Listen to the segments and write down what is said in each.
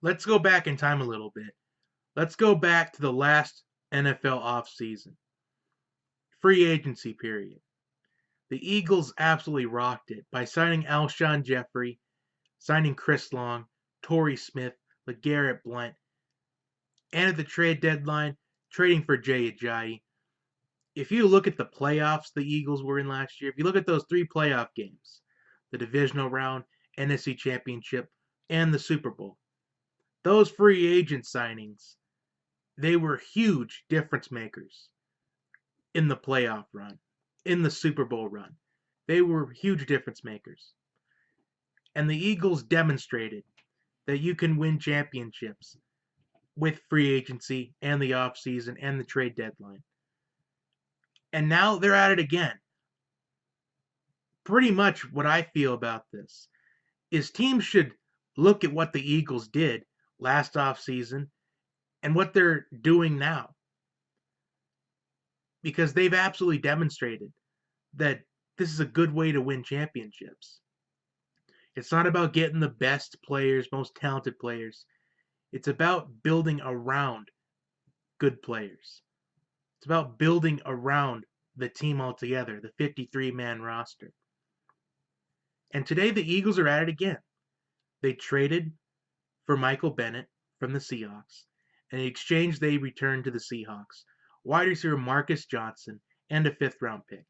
Let's go back in time a little bit. Let's go back to the last NFL offseason. Free agency period. The Eagles absolutely rocked it by signing Alshon Jeffrey, signing Chris Long, Torrey Smith, LeGarrette Blount, and at the trade deadline, trading for Jay Ajayi. If you look at the playoffs the Eagles were in last year, if you look at those three playoff games, the divisional round, NFC Championship, and the Super Bowl, those free agent signings, they were huge difference makers in the playoff run, in the Super Bowl run. They were huge difference makers. And the Eagles demonstrated that you can win championships with free agency and the offseason and the trade deadline. And now they're at it again. Pretty much what I feel about this is teams should look at what the Eagles did last offseason and what they're doing now. Because they've absolutely demonstrated that this is a good way to win championships. It's not about getting the best players, most talented players. It's about building around good players. It's about building around the team altogether, the 53-man roster. And today the Eagles are at it again. They traded for Michael Bennett from the Seahawks. And in exchange, they returned to the Seahawks wide receiver Marcus Johnson and a fifth-round pick.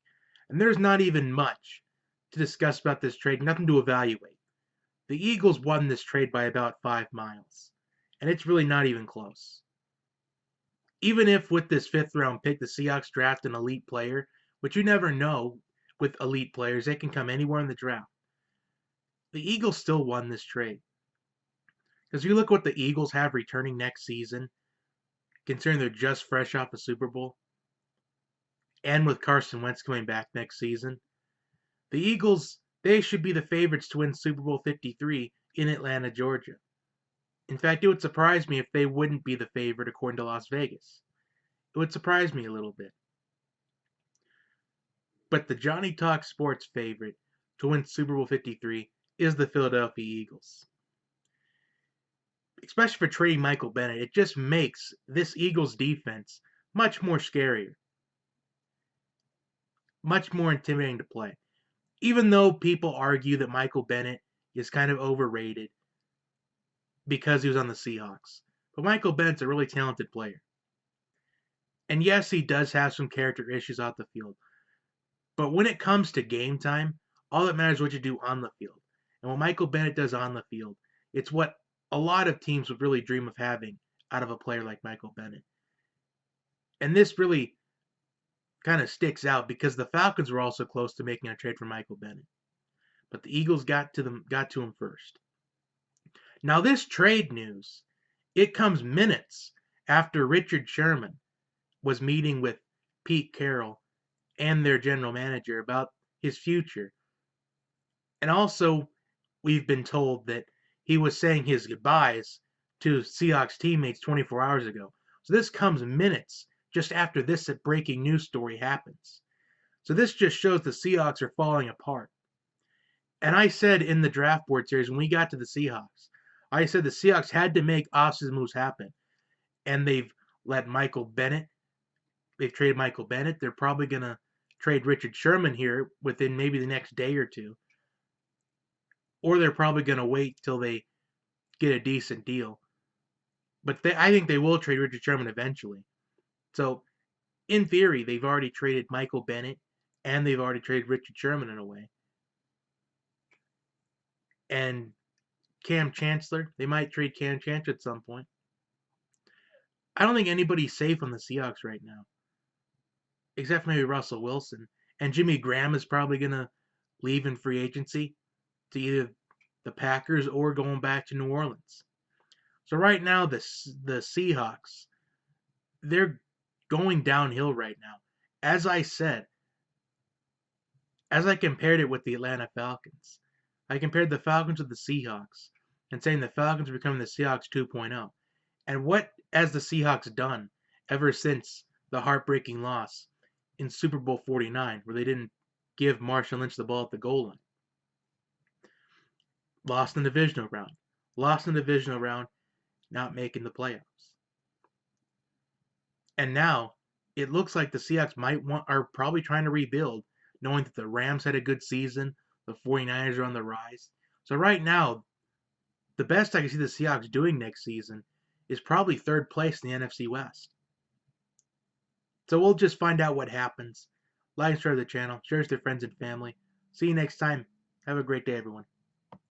And there's not even much to discuss about this trade, nothing to evaluate. The Eagles won this trade by about 5 miles. And it's really not even close. Even if with this fifth-round pick, the Seahawks draft an elite player, which you never know with elite players, they can come anywhere in the draft. The Eagles still won this trade. Because you look what the Eagles have returning next season, considering they're just fresh off a Super Bowl, and with Carson Wentz coming back next season, the Eagles, they should be the favorites to win Super Bowl 53 in Atlanta, Georgia. In fact, it would surprise me if they wouldn't be the favorite according to Las Vegas. It would surprise me a little bit. But the Johnny Talk Sports favorite to win Super Bowl 53 is the Philadelphia Eagles. Especially for trading Michael Bennett, it just makes this Eagles defense much more scarier. Much more intimidating to play. Even though people argue that Michael Bennett is kind of overrated because he was on the Seahawks. But Michael Bennett's a really talented player. And yes, he does have some character issues off the field. But when it comes to game time, all that matters is what you do on the field. And what Michael Bennett does on the field, it's what a lot of teams would really dream of having out of a player like Michael Bennett. And this really kind of sticks out because the Falcons were also close to making a trade for Michael Bennett. But the Eagles got to him first. Now this trade news, it comes minutes after Richard Sherman was meeting with Pete Carroll and their general manager about his future. And also, we've been told that he was saying his goodbyes to Seahawks teammates 24 hours ago. So this comes minutes just after this breaking news story happens. So this just shows the Seahawks are falling apart. And I said in the draft board series when we got to the Seahawks, I said the Seahawks had to make offseason moves happen. And they've let Michael Bennett, they've traded Michael Bennett. They're probably going to trade Richard Sherman here within maybe the next day or two. Or they're probably going to wait till they get a decent deal. But I think they will trade Richard Sherman eventually. So, in theory, they've already traded Michael Bennett and they've already traded Richard Sherman in a way. And Cam Chancellor, they might trade Cam Chancellor at some point. I don't think anybody's safe on the Seahawks right now, except for maybe Russell Wilson. And Jimmy Graham is probably going to leave in free agency to either the Packers or going back to New Orleans. So right now, the Seahawks, they're going downhill right now. As I said, as I compared it with the Atlanta Falcons, I compared the Falcons with the Seahawks and saying the Falcons are becoming the Seahawks 2.0. And what has the Seahawks done ever since the heartbreaking loss in Super Bowl 49 where they didn't give Marshawn Lynch the ball at the goal line? Lost in the divisional round. not making the playoffs. And now it looks like the Seahawks are probably trying to rebuild, knowing that the Rams had a good season, the 49ers are on the rise. So right now, the best I can see the Seahawks doing next season is probably third place in the NFC West. So we'll just find out what happens. Like and subscribe to the channel, share with your friends and family. See you next time. Have a great day, everyone.